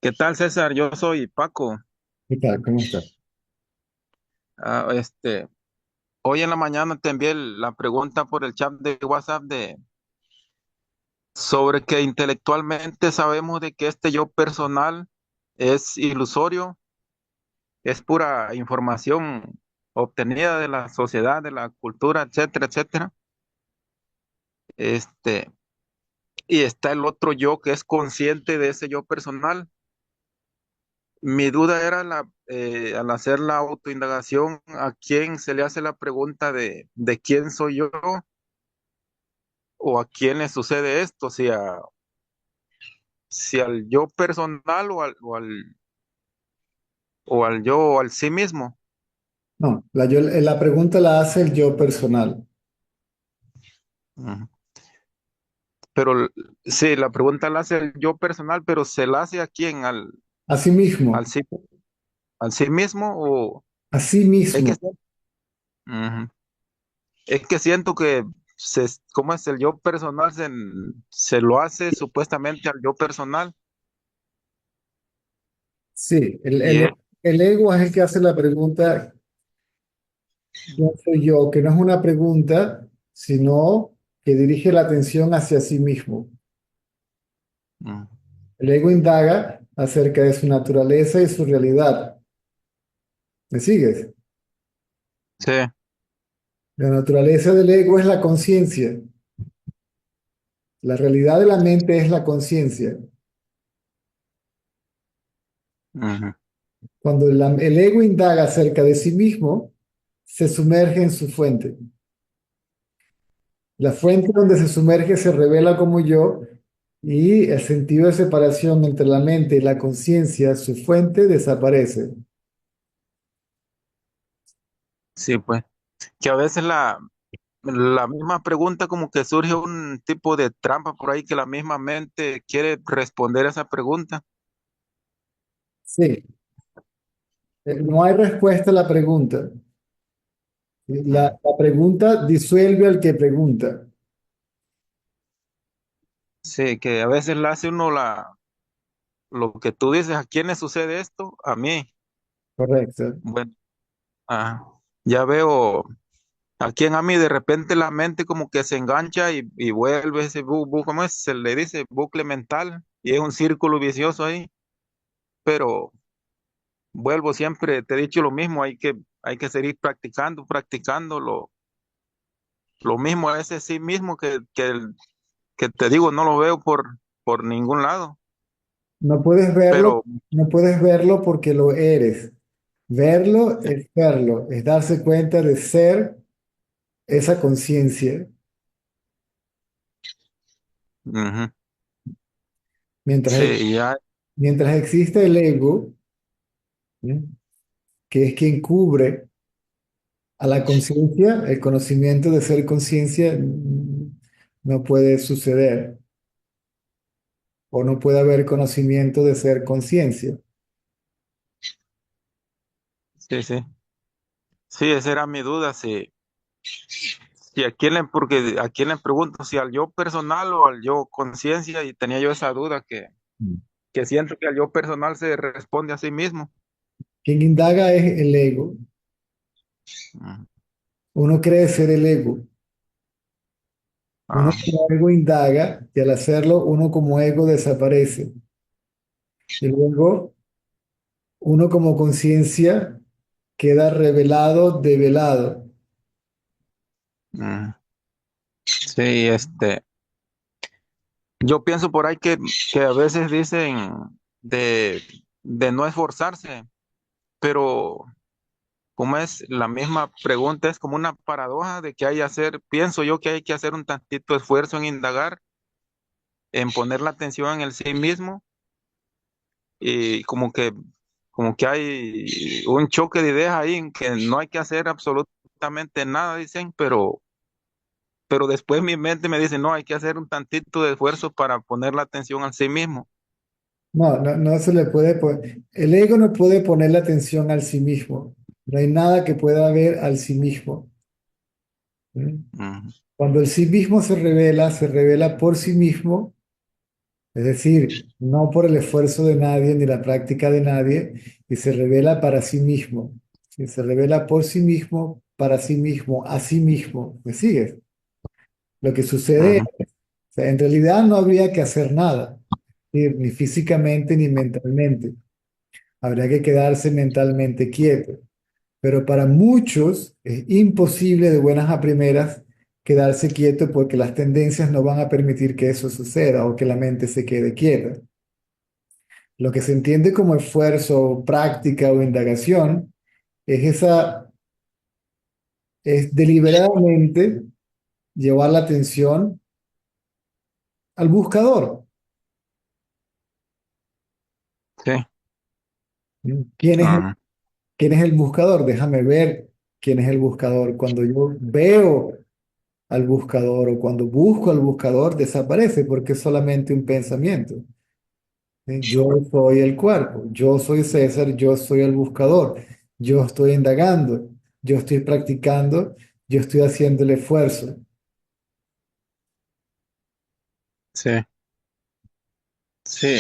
¿Qué tal, César? Yo soy Paco. ¿Qué tal? ¿Cómo estás? Ah, hoy en la mañana te envié la pregunta por el chat de WhatsApp sobre que intelectualmente sabemos de que este yo personal es ilusorio, es pura información obtenida de la sociedad, de la cultura, etcétera, etcétera. Este, y está el otro yo que es consciente de ese yo personal. Mi duda era al hacer la autoindagación, ¿a quién se le hace la pregunta de quién soy yo? ¿O a quién le sucede esto? Si al yo personal o al yo o al sí mismo. No, la pregunta la hace el yo personal. Ujú. Pero sí, la pregunta la hace el yo personal, pero ¿se la hace a quién? Así Al mismo, sí, al sí mismo? ¿O así es que, mismo. ujú. Es que siento que ¿cómo es el yo personal? Se lo hace supuestamente al yo personal. Sí, Y es, el ego es el que hace la pregunta, ¿quién soy yo? Que no es una pregunta, sino que dirige la atención hacia sí mismo. mm, El ego indaga acerca de su naturaleza y su realidad. ¿Me sigues? sí, La naturaleza del ego es la conciencia. La realidad de la mente es la conciencia. ujú, Cuando el ego indaga acerca de sí mismo, se sumerge en su fuente. La fuente donde se sumerge se revela como yo y el sentido de separación entre la mente y la conciencia, su fuente, desaparece. sí, pues. Que a veces la misma pregunta como que surge un tipo de trampa por ahí que la misma mente quiere responder a esa pregunta. Sí, no hay respuesta a la pregunta. Mm. La pregunta disuelve al que pregunta. Sí, que a veces la hace uno lo que tú dices, ¿a quién le sucede esto? A mí. Correcto. Bueno, ya veo a quién a mí de repente la mente como que se engancha y vuelve ese ¿cómo es? Se le dice bucle mental y es un círculo vicioso ahí, pero vuelvo siempre, te he dicho lo mismo, hay que seguir practicando, practicando lo mismo a ese sí mismo que te digo, no lo veo por ningún lado, No puedes verlo, pero no puedes verlo porque lo eres. Verlo, es darse cuenta de ser esa conciencia. ujú, Mientras, sí, ya, mientras existe el ego, ¿sí? Que es quien cubre a la conciencia, el conocimiento de ser conciencia no puede suceder o no puede haber conocimiento de ser conciencia. sí, sí, sí, esa era mi duda, si a quién porque a quién le pregunto, si al yo personal o al yo conciencia, y tenía yo esa duda que siento que al yo personal se responde a sí mismo. Quien indaga es el ego. Ujú. Uno cree ser el ego. Uno Ah, como ego indaga y al hacerlo uno como ego desaparece. Y luego uno como conciencia queda revelado, develado. ujú. Sí, yo pienso por ahí que a veces dicen de, de no esforzarse, pero como es la misma pregunta, es como una paradoja de que hay que hacer, pienso yo que hay que hacer un tantito esfuerzo en indagar, en poner la atención en el sí mismo, y como que hay un choque de ideas ahí en que no hay que hacer absolutamente nada, dicen, pero después mi mente me dice, no, hay que hacer un tantito de esfuerzo para poner la atención al sí mismo. No se le puede el ego no puede poner la atención al sí mismo. No hay nada que pueda ver al sí mismo. ¿Sí? Ujú. Cuando el sí mismo se revela por sí mismo, Es decir, no por el esfuerzo de nadie ni la práctica de nadie, y se revela para sí mismo. Y se revela por sí mismo, para sí mismo, a sí mismo. ¿Me sigues? Lo que sucede, Ujú. o sea, en realidad no habría que hacer nada, ni físicamente ni mentalmente. Habría que quedarse mentalmente quieto. Pero para muchos es imposible de buenas a primeras quedarse quieto porque las tendencias no van a permitir que eso suceda o que la mente se quede quieta. Lo que se entiende como esfuerzo, práctica o indagación es deliberadamente llevar la atención al buscador. Sí. ¿Quién es, Ujú. quién es el buscador? Déjame ver quién es el buscador. Cuando yo veo al buscador o cuando busco al buscador, desaparece porque es solamente un pensamiento. ¿Sí? Yo soy el cuerpo, yo soy César, yo soy el buscador, yo estoy indagando, yo estoy practicando, yo estoy haciendo el esfuerzo. Sí, sí,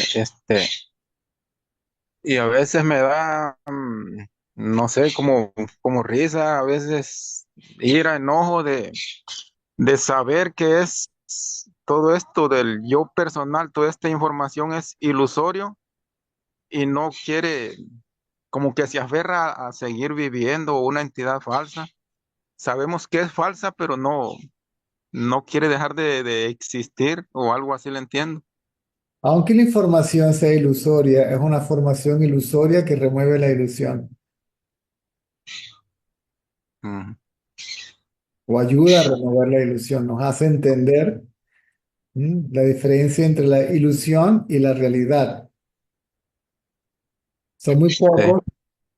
y a veces me da, no sé, como risa, a veces ira, enojo de saber que es todo esto del yo personal, toda esta información es ilusorio y no quiere, como que se aferra a seguir viviendo una entidad falsa. Sabemos que es falsa, pero no quiere dejar de existir o algo así, le entiendo. Aunque la información sea ilusoria, es una formación ilusoria que remueve la ilusión Ujú. o ayuda a remover la ilusión, nos hace entender la diferencia entre la ilusión y la realidad. Son muy Sí, pocos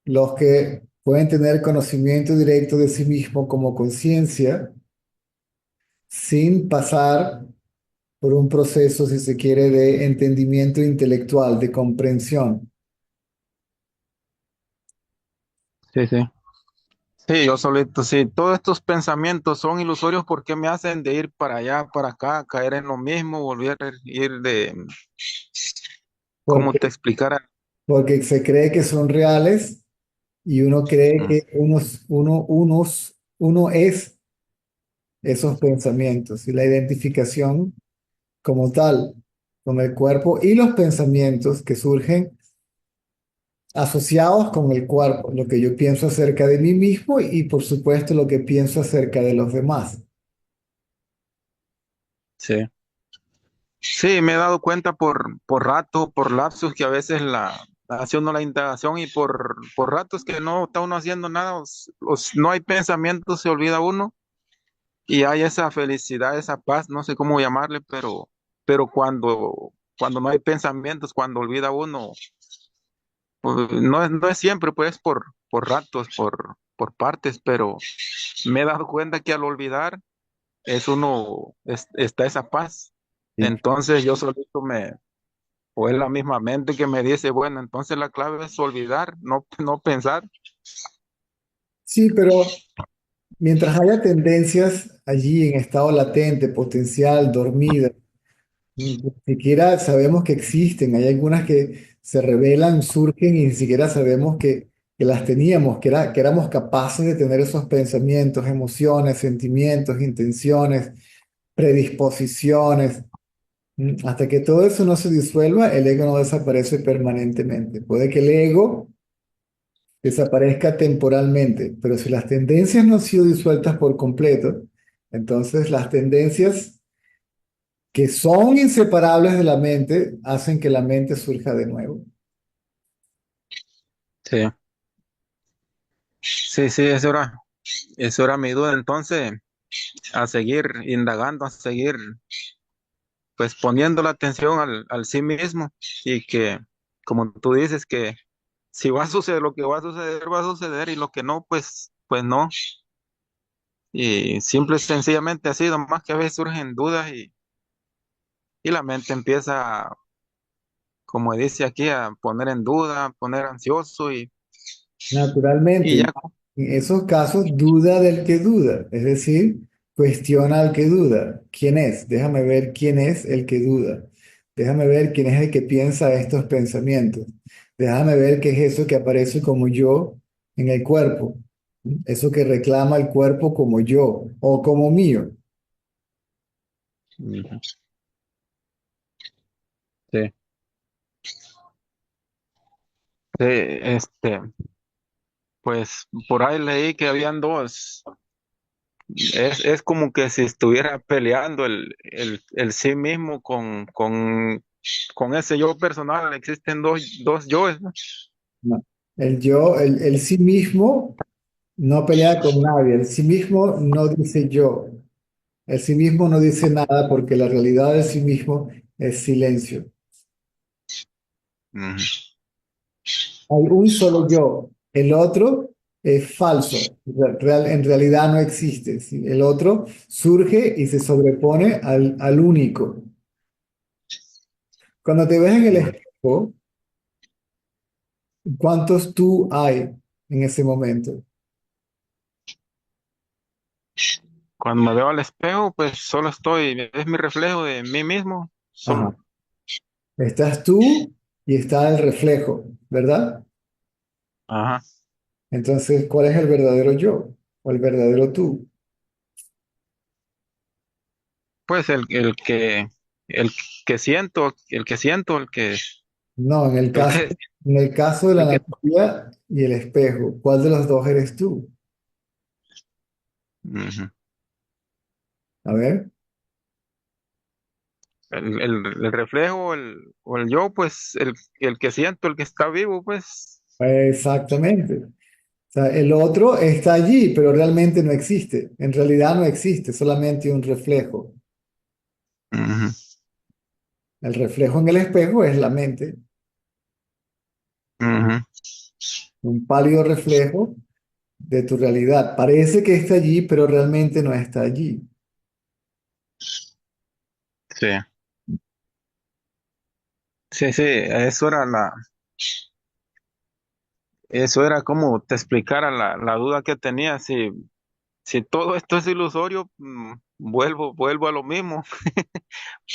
los que pueden tener conocimiento directo de sí mismo como conciencia sin pasar por un proceso, si se quiere, de entendimiento intelectual, de comprensión. sí, sí. Sí, yo solito, sí, todos estos pensamientos son ilusorios porque me hacen de ir para allá, para acá, caer en lo mismo, volver a ir ¿cómo te Porque, explicara? porque se cree que son reales y uno cree Mm. que uno es esos pensamientos y la identificación como tal con el cuerpo y los pensamientos que surgen asociados con el cuerpo, lo que yo pienso acerca de mí mismo y por supuesto lo que pienso acerca de los demás. Sí. Sí, me he dado cuenta por rato, por lapsos que a veces hace uno la indagación y por ratos que no está uno haciendo nada, no hay pensamientos, se olvida uno y hay esa felicidad, esa paz, no sé cómo llamarle, pero cuando no hay pensamientos, cuando olvida uno, pues, no es siempre, pues por ratos, por partes, pero me he dado cuenta que al olvidar está esa paz. Sí, Entonces yo solito o es la misma mente que me dice, bueno, entonces la clave es olvidar, no pensar. sí, pero mientras haya tendencias allí en estado latente, potencial, dormida, ni siquiera sabemos que existen. Hay algunas que se revelan, surgen y ni siquiera sabemos que las teníamos, que éramos capaces de tener esos pensamientos, emociones, sentimientos, intenciones, predisposiciones. Hasta que todo eso no se disuelva, el ego no desaparece permanentemente. Puede que el ego desaparezca temporalmente, pero si las tendencias no han sido disueltas por completo, entonces las tendencias que son inseparables de la mente hacen que la mente surja de nuevo. Sí, sí, sí, eso era mi duda. Entonces, a seguir indagando, a seguir pues poniendo la atención al sí mismo y que, como tú dices, que si va a suceder lo que va a suceder y lo que no, pues no. Y simple y sencillamente así, nomás que a veces surgen dudas y la mente empieza, como dice aquí, a poner en duda, a poner ansioso y Naturalmente, ya. en esos casos duda del que duda, es decir, cuestiona al que duda. ¿Quién es? Déjame ver quién es el que duda. Déjame ver quién es el que piensa estos pensamientos. Déjame ver qué es eso que aparece como yo en el cuerpo. Eso que reclama el cuerpo como yo o como mío. Ujú. Sí. Sí, pues por ahí leí que habían dos. Es como que si estuviera peleando el sí mismo con ese yo personal. Existen dos yoes, ¿no? No. El yo, el sí mismo no pelea con nadie. El sí mismo no dice yo. El sí mismo no dice nada porque la realidad del sí mismo es silencio. Ujú. Hay un solo yo. El otro es falso. En realidad no existe. ¿Sí? El otro surge y se sobrepone al único. Cuando te ves en el Ujú. espejo, ¿cuántos tú hay en ese momento? Cuando me veo al espejo, pues solo es mi reflejo de mí mismo. Ajá. Solo, Estás tú y está el reflejo, ¿verdad? ajá. Entonces, ¿cuál es el verdadero yo o el verdadero tú? Pues el que siento, No, el que, en el caso de la el que, analogía y el espejo, ¿cuál de los dos eres tú? ujú. A ver. El reflejo, o el yo, pues el que siento, el que está vivo, pues. Exactamente. O sea, el otro está allí, pero realmente no existe. En realidad no existe, solamente un reflejo. Ujú. El reflejo en el espejo es la mente, Ujú. un pálido reflejo de tu realidad. Parece que está allí, pero realmente no está allí. Sí, sí, sí, eso era como te explicara la duda que tenía. Si todo esto es ilusorio, vuelvo a lo mismo.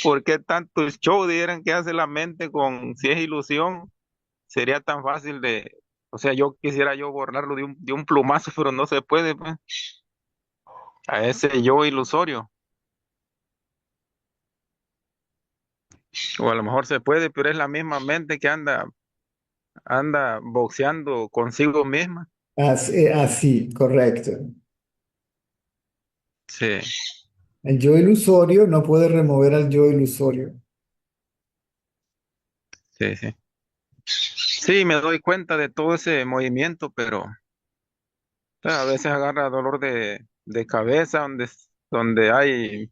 ¿Por qué tanto show dieran que hace la mente si es ilusión? Sería tan fácil o sea, yo quisiera yo borrarlo de un plumazo, pero no se puede, pues, a ese yo ilusorio. O a lo mejor se puede, pero es la misma mente que anda boxeando consigo misma. Así, correcto. Sí, El yo ilusorio no puede remover al yo ilusorio. sí, sí. Sí, me doy cuenta de todo ese movimiento, pero a veces agarra dolor de cabeza donde hay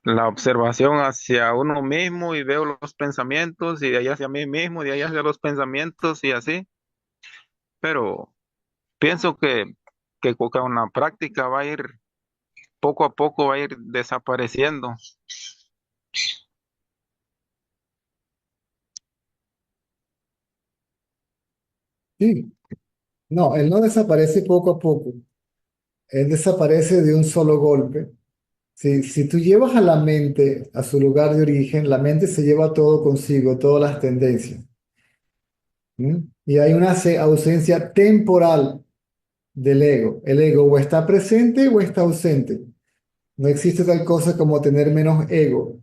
la observación hacia uno mismo y veo los pensamientos y de ahí hacia mí mismo, de ahí hacia los pensamientos y así. Pero pienso que con la práctica va a ir, poco a poco va a ir desapareciendo. Sí, no, él no desaparece poco a poco. Él desaparece de un solo golpe. Si tú llevas a la mente a su lugar de origen, la mente se lleva todo consigo, todas las tendencias. ¿Mm? Y hay una ausencia temporal del ego. El ego o está presente o está ausente. No existe tal cosa como tener menos ego.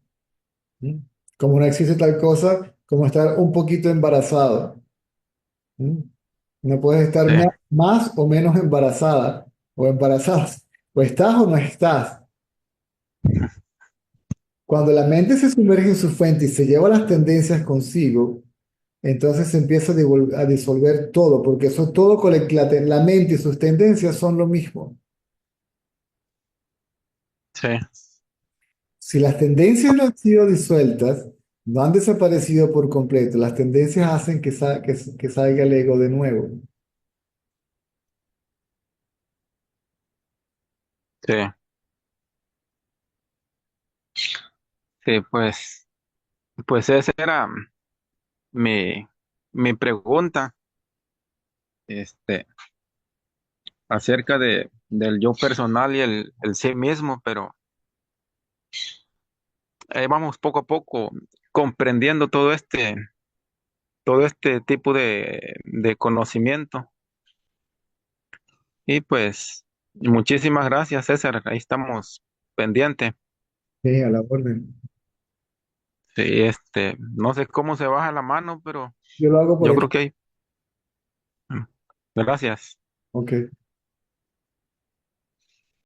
¿Mm? Como no existe tal cosa como estar un poquito embarazado. ¿Mm? No puedes estar Sí, más o menos embarazada o embarazada. O estás o no estás. Cuando la mente se sumerge en su fuente y se lleva las tendencias consigo, entonces se empieza a disolver todo, porque eso todo la mente y sus tendencias son lo mismo. sí, Si las tendencias no han sido disueltas, no han desaparecido por completo, las tendencias hacen que salga el ego de nuevo. sí, sí, pues esa era mi, mi pregunta, este, acerca del yo personal y el sí mismo, pero vamos poco a poco. comprendiendo todo este tipo de conocimiento. Y pues, muchísimas gracias, César. Ahí estamos pendientes. Sí, a la orden. Sí, no sé cómo se baja la mano, pero Yo lo hago por yo aquí. creo que hay. Gracias. Ok.